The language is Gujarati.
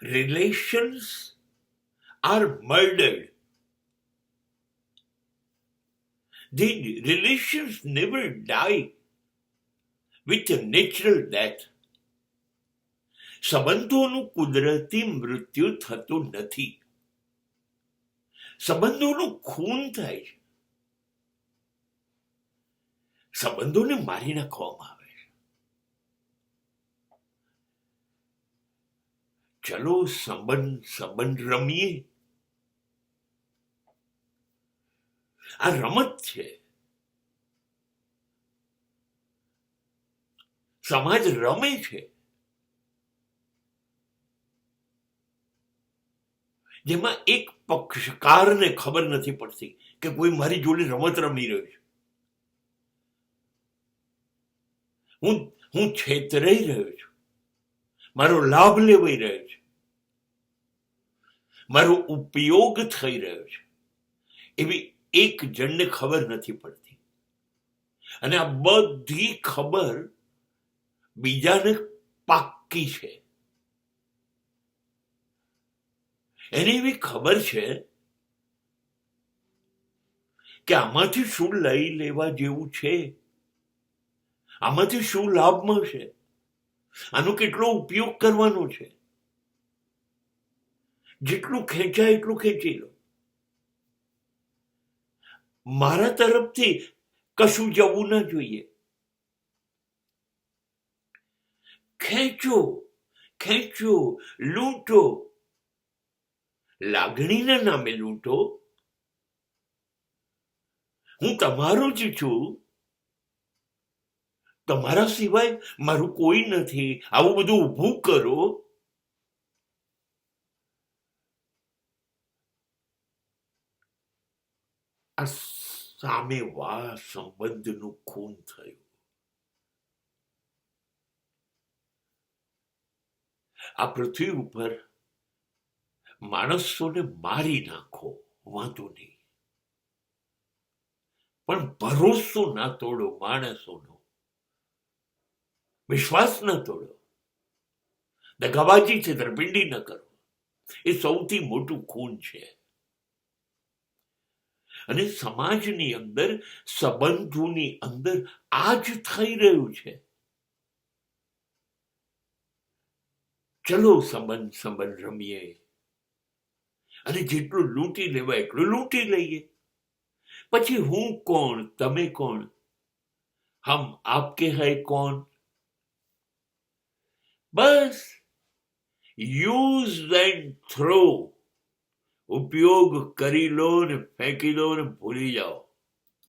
relations are murdered. The relations never die with a natural death. સંબંધોનું કુદરતી મૃત્યુ થતું નથી. સંબંધોનું ખૂન થાય છે. સંબંધોને મારી નાખવામાં આવે છે. ચલો સંબંધ રમીએ. આ રમત છે. સમાજ રમે છે. જેમાં એક પક્ષકારને ખબર નથી પડતી કે કોઈ મારી જોડે રમત રમી રહ્યું છે. હું છેતરાઈ રહ્યો છું. મારો લાભ લેવાઈ રહ્યો છે. મારો ઉપયોગ થઈ રહ્યો છે. એવી એક જણને ખબર નથી પડતી. અને આ બધી ખબર બીજાને પાક્કી છે. એને એવી ખબર છે કે આમાંથી શું લઈ લેવા જેવું છે, આમાંથી શું લાભ મળશે, આનો કેટલો ઉપયોગ કરવાનો છે. જેટલું ખેંચાય એટલું ખેંચી લો. મારા તરફથી કશું જવું ના જોઈએ. ખેંચો ખેંચો, લૂંટો. લાગણીના નામે લૂંટો. હું તમારો જ છું. તમારા સિવાય મારું કોઈ નથી. આવું બધું ઊભું કરો. આ સામેવા સંબંધનું ખૂન થયું. આ પૃથ્વી ઉપર માણસોને મારી નાખો, વાંધો નહીં, પણ ભરોસો ના તોડો. માણસોનો વિશ્વાસ ના તોડો. દગાબાજી, છેતરપિંડી ન કરો. એ સૌથી મોટું ખૂન છે. અને સમાજની અંદર, સંબંધોની અંદર આ જ થઈ રહ્યું છે. ચલો સંબંધ રમીએ. અને જેટલું લૂંટી લેવાય એટલું લૂંટી લઈએ. પછી હું કોણ, તમે કોણ? હમ આપકે હૈ કોણ? બસ યુઝ એન્ડ થ્રો. ઉપયોગ કરી લો ને ફેંકી દો ને ભૂલી જાઓ.